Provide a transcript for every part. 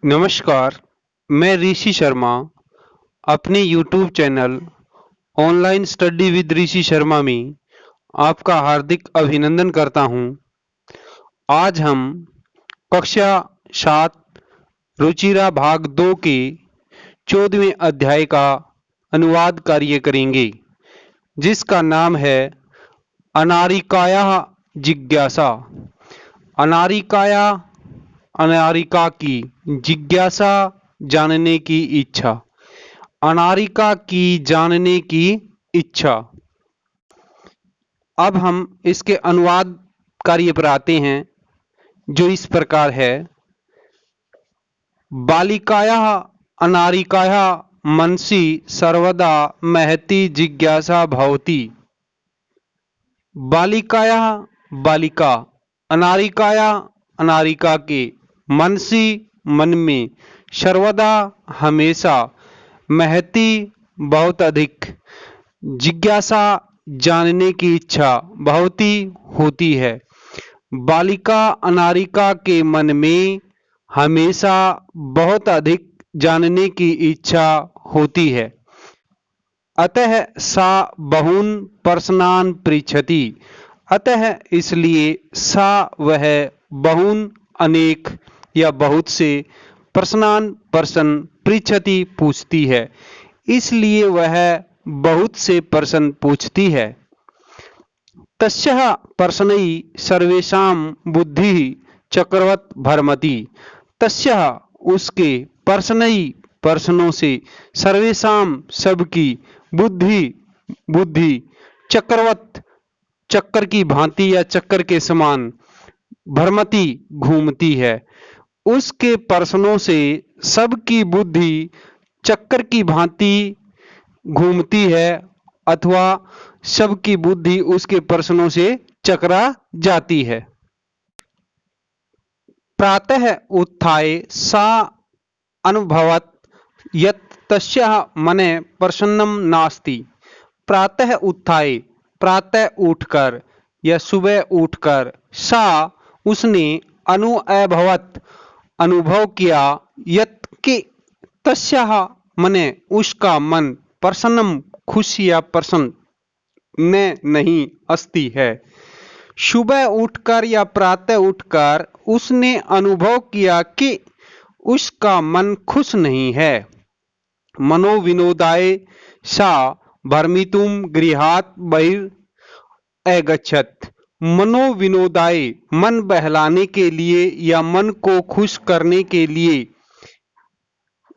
नमस्कार, मैं ऋषि शर्मा अपने YouTube channel online study with Rishi Sharma में आपका हार्दिक अभिनंदन करता हूं। आज हम कक्षा 7 रुचिरा भाग 2 के 14वें अध्याय का अनुवाद कार्य करेंगे, जिसका नाम है अनारिकाया जिज्ञासा। अनारिकाया अनारिका की जिज्ञासा, जानने की इच्छा। अनारिका की जानने की इच्छा। अब हम इसके अनुवाद कार्य पर आते हैं, जो इस प्रकार है। बालिकाया अनारिकाया मनसि सर्वदा महती जिज्ञासा भवति। बालिकाया बालिका, अनारिकाया अनारिका के, मनसि मन में, सर्वदा हमेशा, महती बहुत अधिक, जिज्ञासा जानने की इच्छा, भवती होती है। बालिका अनारिका के मन में हमेशा बहुत अधिक जानने की इच्छा होती है। अतः सा बहून् प्रश्नान् पृच्छति। अतः इसलिए सा वह बहून् अनेक या बहुत से, प्रश्नान् प्रश्न, पृच्छति पूछती है। इसलिए वह बहुत से प्रश्न पूछती है। तस्याः प्रश्नैः सर्वेषां बुद्धिः चक्रवत् भ्रमति। तस्याः उसके, प्रश्नैः प्रश्नों से, सर्वेषां सबकी, बुद्धि चक्रवत् चक्कर की भांति या चक्कर के समान, भ्रमति घूमती है। उसके प्रश्नों से सबकी बुद्धि चक्कर की भांति घूमती है, अथवा सबकी बुद्धि उसके प्रश्नों से चकरा जाती है। प्रातः उत्थाय सा अनुभवत् यत् तस्याः मने प्रसन्नं नास्ति। प्रातः उत्थाय, प्रातः उठकर या सुबह उठकर, सा उसने, अनुभवत् अनुभव किया, यत् कि तस्याः मने उसका मन, प्रसन्नम खुश या प्रसन्न में नहीं, अस्ति है। सुबह उठकर या प्रातः उठकर उसने अनुभव किया कि उसका मन खुश नहीं है। मनोविनोदाय सा भ्रमितुं गृहात् बहिर् अगच्छत्। मनोविनोदाय, मन बहलाने के लिए या मन को खुश करने के लिए,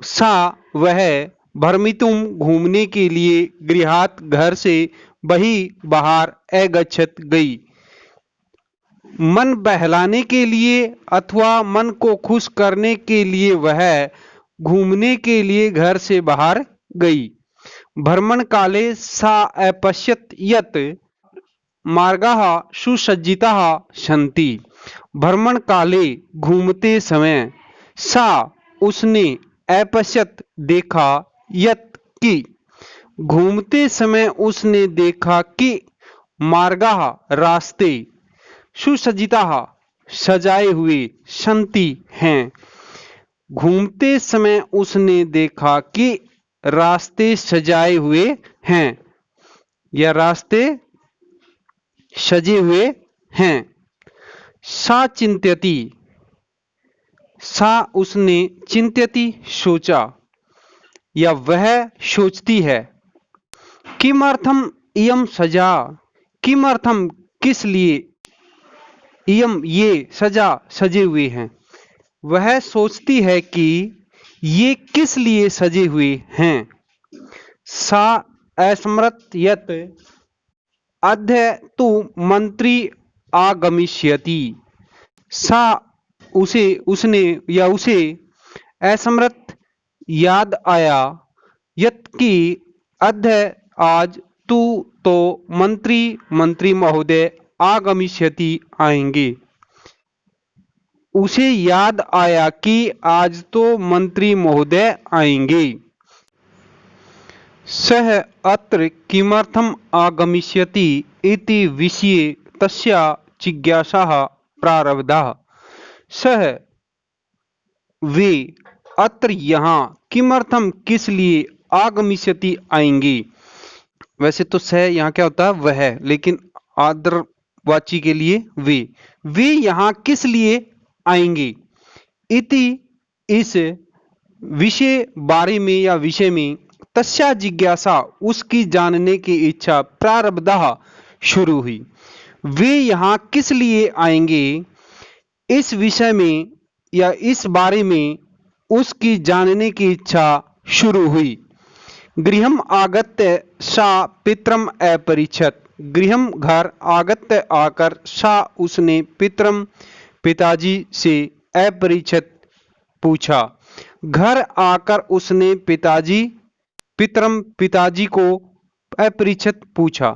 सा वह, भ्रमितुं घूमने के लिए, गृहात् घर से, बहि बाहर, अगच्छत् गई। मन बहलाने के लिए अथवा मन को खुश करने के लिए वह घूमने के लिए घर से बाहर गई। भ्रमण काले सा अपश्यत् यत् मार्गाः सुसज्जिताः सन्ति। भ्रमण काले, घूमते समय, सा उसने, अपश्यत् देखा, यत् कि, घूमते समय उसने देखा कि, मार्गाः रास्ते, सुसज्जिताः सजाए हुए, सन्ति हैं। घूमते समय उसने देखा कि रास्ते सजाए हुए हैं या रास्ते सजे हुए हैं। सा चिंत्यति, सा उसने, चिंत्यति सोचा या वह सोचती है। किमर्थम इयं सजा, किमर्थम किस लिए, इयं ये, सजा सजे हुए हैं। वह सोचती है कि ये किस लिए सजे हुए हैं। सा अस्मरत् यत् अद्य तु मंत्री आगमिष्यति। सा उसने या उसे अस्मरत् याद आया, यत् कि अद्य आज, तु तो मंत्री महोदय, आगमिष्यति आएंगे। उसे याद आया कि आज तो मंत्री महोदय आएंगे। सः अत्र किमर्थम् आगमिष्यति इति विषये तस्या जिज्ञासा प्रारब्धा। सः वे अत्र यहाँ किमर्थम किस लिए आगमिष्यति आएंगे। वैसे तो स यहाँ क्या होता है वह, लेकिन आदरवाची के लिए वे यहाँ किस लिए आएंगे। इति इस विषय बारे में या विषय में तस्या जिज्ञासा उसकी जानने की इच्छा प्रारब्धः शुरू हुई। वे यहाँ किस लिए आएंगे इस विषय में या इस बारे में उसकी जानने की इच्छा शुरू हुई। गृहम आगत्य सा पितरम अपरिच्छत। गृहम घर आगत्य आकर सा उसने पितरम पिताजी से अपरिच्छत पूछा। घर आकर उसने पितरम पिताजी को अपरिच्छत पूछा।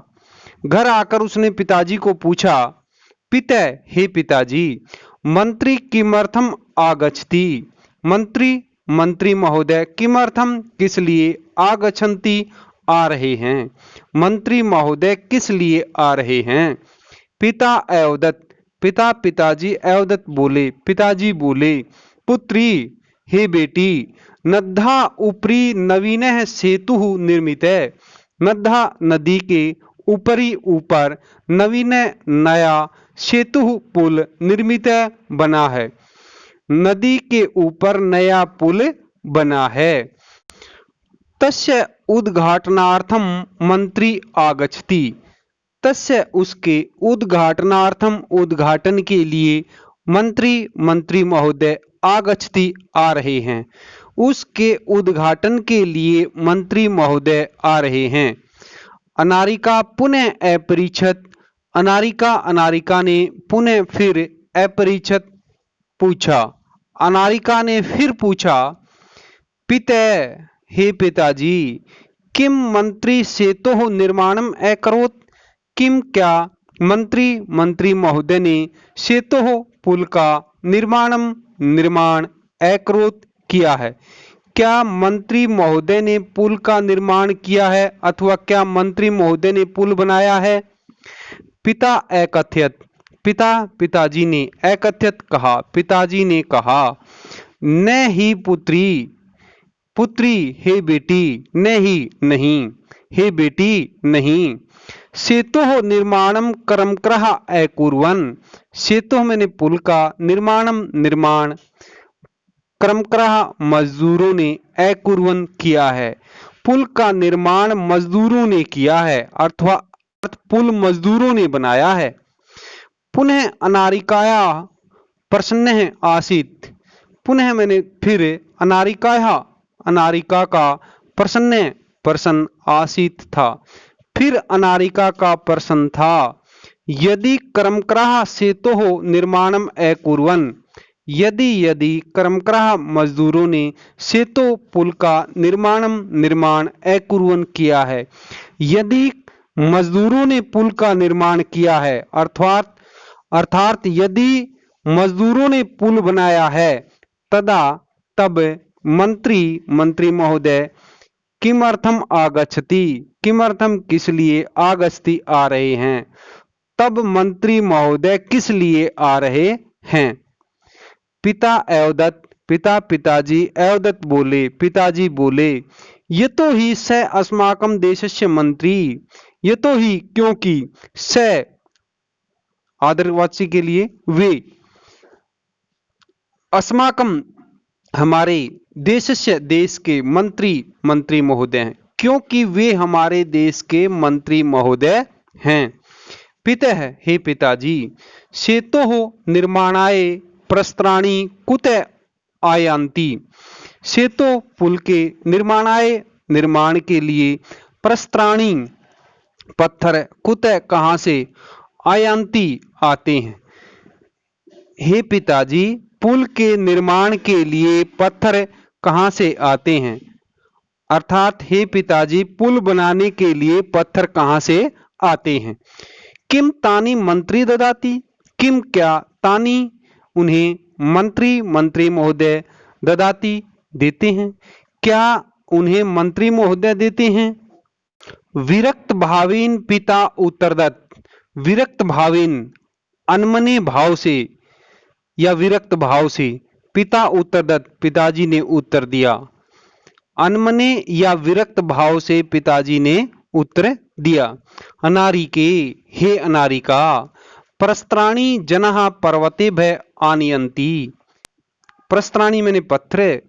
घर आकर उसने पिताजी को पूछा, पिता हे पिताजी, मंत्री किमर्थम आगच्छति। मंत्री महोदय किमर्थम किस लिए आगच्छन्ति आ रहे हैं। मंत्री महोदय किस लिए आ रहे हैं। पिता अवदत्। पिताजी अवदत् बोले, पिताजी बोले, पुत्री हे बेटी, नद्धा उपरी नवीनः सेतुः निर्मितः। नद्धा नदी के ऊपर नवीन नया सेतु पुल निर्मित बना है। नदी के ऊपर नया पुल बना है। तस्य उद्घाटनार्थम मंत्री आगच्छति। तस्य उसके उद्घाटनार्थम उद्घाटन के लिए मंत्री महोदय आगच्छति आ रहे हैं। उसके उद्घाटन के लिए मंत्री महोदय आ रहे हैं। अनारिका पुनः अपरिच्छत। अनारिका ने पुनः फिर अपरिच्छत पूछा। अनारिका ने फिर पूछा, पिता हे पिताजी, किम मंत्री सेतोः निर्माणम अकरोत्। किम क्या मंत्री महोदय ने सेतोः पुल का निर्माण अकरोत् किया है। क्या मंत्री महोदय ने पुल का निर्माण किया है अथवा क्या मंत्री महोदय ने पुल बनाया है। पिता अकथयत। पिताजी ने अकथयत कहा। पिताजी ने कहा, न ही पुत्री हे बेटी, न ही नहीं, हे बेटी नहीं। सेतोः निर्माणम कर्मकरः अकुर्वन्। सेतोः मैंने पुल का निर्माण कर्मकरः मजदूरों ने अकुर्वन् किया है। पुल का निर्माण मजदूरों ने किया है अर्थात पुल मजदूरों ने बनाया है। पुनः अनारिकाया प्रसन्न आसीत्। पुनः मैंने फिर अनारिका का प्रसन्न आसीत् था। फिर अनारिका का प्रसन्न था। यदि कर्मकरः सेतोः निर्माणम अकुर्वन्। यदि कर्मकरः मजदूरों ने सेतु पुल का निर्माण अकुर्वन् किया है। यदि मजदूरों ने पुल का निर्माण किया है अर्थात यदि मजदूरों ने पुल बनाया है, तब मंत्री महोदय किमर्थम आगच्छति। किमर्थम किस लिए आगच्छति आ रहे हैं। तब मंत्री महोदय किस लिए आ रहे हैं। पिता अवदत्। पिताजी अवदत् बोले, पिताजी बोले, यतो ही स अस्माकं देशस्य मंत्री। यतो ही क्योंकि स आदरवाची के लिए वे, अस्माकं हमारे, देशस्य देश के मंत्री महोदय हैं। क्योंकि वे हमारे देश के मंत्री महोदय हैं। पिता हे पिताजी, सेतोः निर्माणाय प्रस्त्राणि कुत आयान्ति। सेतु पुल के निर्माण के लिए प्रस्त्राणि पत्थर कुत कहाँ से, आयान्ति आते हैं। हे पिताजी, पुल के निर्माण के लिए पत्थर कहाँ से आते हैं। अर्थात हे पिताजी, पुल बनाने के लिए पत्थर कहाँ से आते हैं। किम तानी मंत्री ददाति। किम क्या तानी उन्हें मंत्री महोदय ददाति देते हैं। क्या उन्हें मंत्री महोदय देते हैं। विरक्त भावेन पिता उत्तरदत्त। विरक्त भावेन अनमने भाव से या विरक्त भाव से पिता उत्तरदत्त, पिताजी ने उत्तर दिया। अनमने या विरक्त भाव से पिताजी ने उत्तर दिया। अनारिके, हे अनारिका, प्रस्त्राणी जनः पर्वते भय आनयन्ति। प्रस्त्राणी मैंने पत्थर,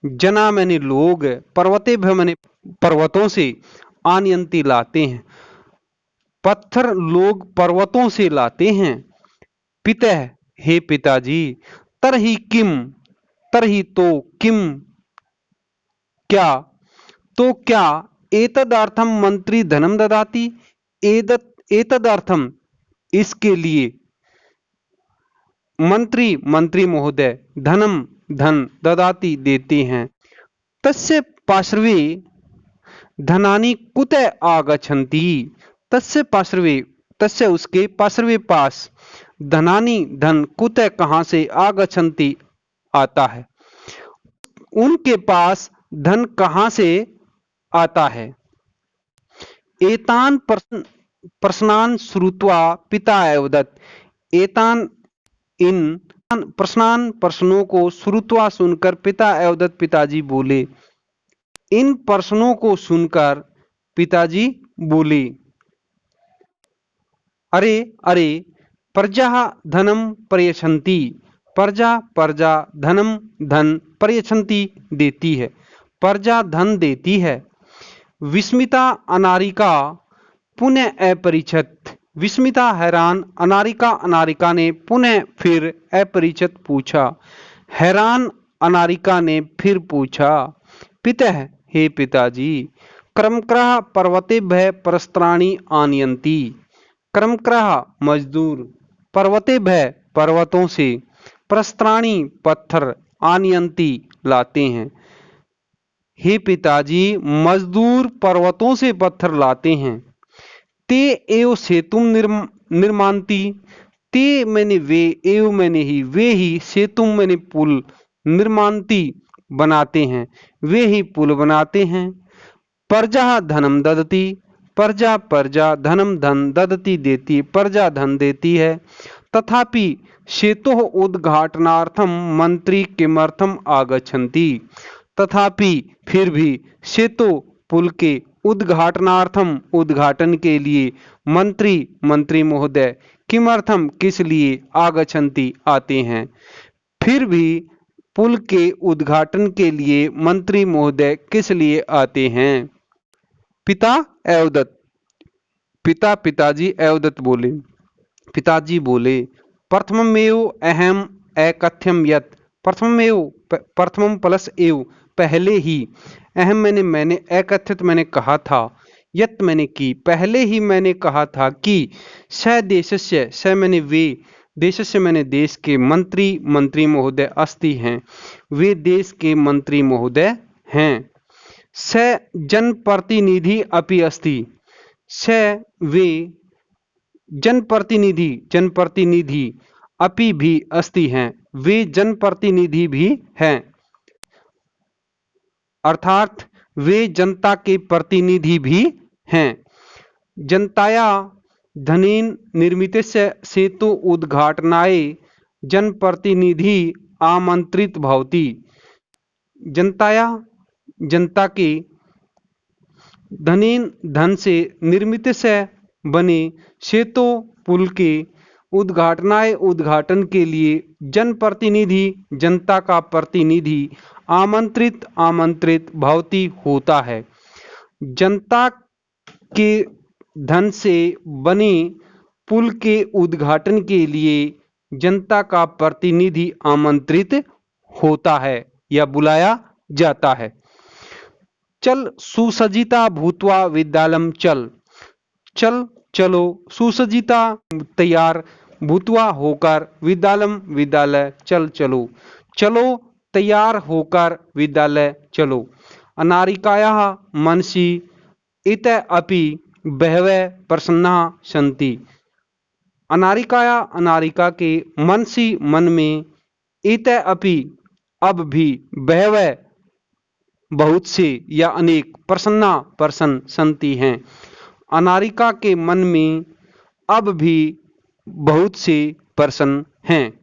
जना मैंने लोग, पर्वते भय मैंने पर्वतों से, आनयन्ति लाते हैं। पत्थर लोग पर्वतों से लाते हैं। पितः, हे पिताजी, तरहि किम, तरहि तो किम, क्या, तो क्या, एतदर्थम मंत्री धनम ददाति, एतदर्थम इसके लिए, मंत्री मंत्री महोदय, धनम धन, ददाति देते हैं। तस्य पार्श्वे धनानि कुतः आगच्छन्ति, तस्य पार्श्वे, तस्य उसके, पार्श्वे पास, धनानि धन, कुतः कहां से, आगच्छन्ति आता है, उनके पास धन कहां से आता है। एतान प्रश्नान श्रुत्वा पिता अवदत्, एतान इन प्रश्नान प्रश्नों को श्रुत्वा सुनकर पिता अवदत्, पिताजी बोले। इन प्रश्नों को सुनकर पिताजी बोले, अरे अरे, प्रजा धनम प्रयच्छन्ति, प्रजा प्रजा, धनम धन, प्रयच्छन्ति देती है, प्रजा धन देती है। विस्मिता अनारिका पुनः अपरिचित, विस्मिता हैरान, अनारिका अनारिका ने पुनः फिर अपरिचित पूछा, हैरान अनारिका ने फिर पूछा। पितः, हे पिताजी, क्रमक्रः पर्वते भय प्रस्त्राणी आनयन्ति, क्रमक्रः मजदूर, पर्वते भय पर्वतों से, प्रस्त्राणी पत्थर, आनयन्ति लाते हैं। हे पिताजी, मजदूर पर्वतों से पत्थर लाते हैं। ते एव सेतुम निर्मान्ति, ते मैंने वे, एव मैंने ही, वे ही, सेतुम मैंने पुल, निर्मान्ति बनाते हैं, वे ही पुल बनाते हैं। प्रजा धनम ददति, प्रजा प्रजा, धनम धन, ददति देती, प्रजा धन देती है। तथापि सेतु उद्घाटनार्थम मंत्री किमर्थम आगच्छन्ति, तथापि फिर भी सेतु पुल के उद्घाटनार्थम, उद्घाटन के लिए, मंत्री मंत्री महोदय, किमर्थम किस लिए, आगच्छन्ति आते हैं, फिर भी पुल के उद्घाटन के लिए मंत्री महोदय किस लिए आते हैं। पिता अवदत्त, पिता पिताजी अवदत्त बोले, पिताजी बोले, प्रथममेव अहम अकथ्यम यत्, प्रथममेव प्रथमम प्लस एव पहले ही, अहम मैंने मैंने, अकथित मैंने कहा था, यत् मैंने की, पहले ही मैंने कहा था कि, स देशस्य, स मैंने वे, देशस्य मैंने देश के, मंत्री मंत्री महोदय अस्ति हैं, वे देश के मंत्री महोदय हैं। स जनप्रतिनिधि अपि अस्ति, स वे, जनप्रतिनिधि जनप्रतिनिधि, अपि भी अस्ति हैं, वे जनप्रतिनिधि भी हैं, अर्थात वे जनता के प्रतिनिधि भी हैं। जनताया धनेन निर्मितस्य सेतु उद्घाटनाय जनप्रतिनिधि आमंत्रित भवति, जनताया जनता के, धनेन धन से, निर्मित से बने, सेतु पुल के, उद्घाटनाय उद्घाटन के लिए, जनप्रतिनिधि जनता का प्रतिनिधि, आमंत्रित आमंत्रित भवति होता है। जनता के धन से बने पुल के उद्घाटन के लिए जनता का प्रतिनिधि आमंत्रित होता है या बुलाया जाता है। चल सुसज्जिता भूत्वा विद्यालयम चल, चल चलो, सुसज्जिता तैयार, भूत्वा होकर, विद्यालयम विद्यालय, चल चलो, चलो तैयार होकर विद्यालय चलो। अनारिकायाः मनसि इतः अपि बहवः प्रश्नाः सन्ति, अनारिकाया अनारिका के मनसि मन में, इतः अपि अब भी, बहवः बहुत से या अनेक, प्रसन्ना प्रसन्न, संति हैं, अनारिका के मन में अब भी बहुत से प्रश्न हैं।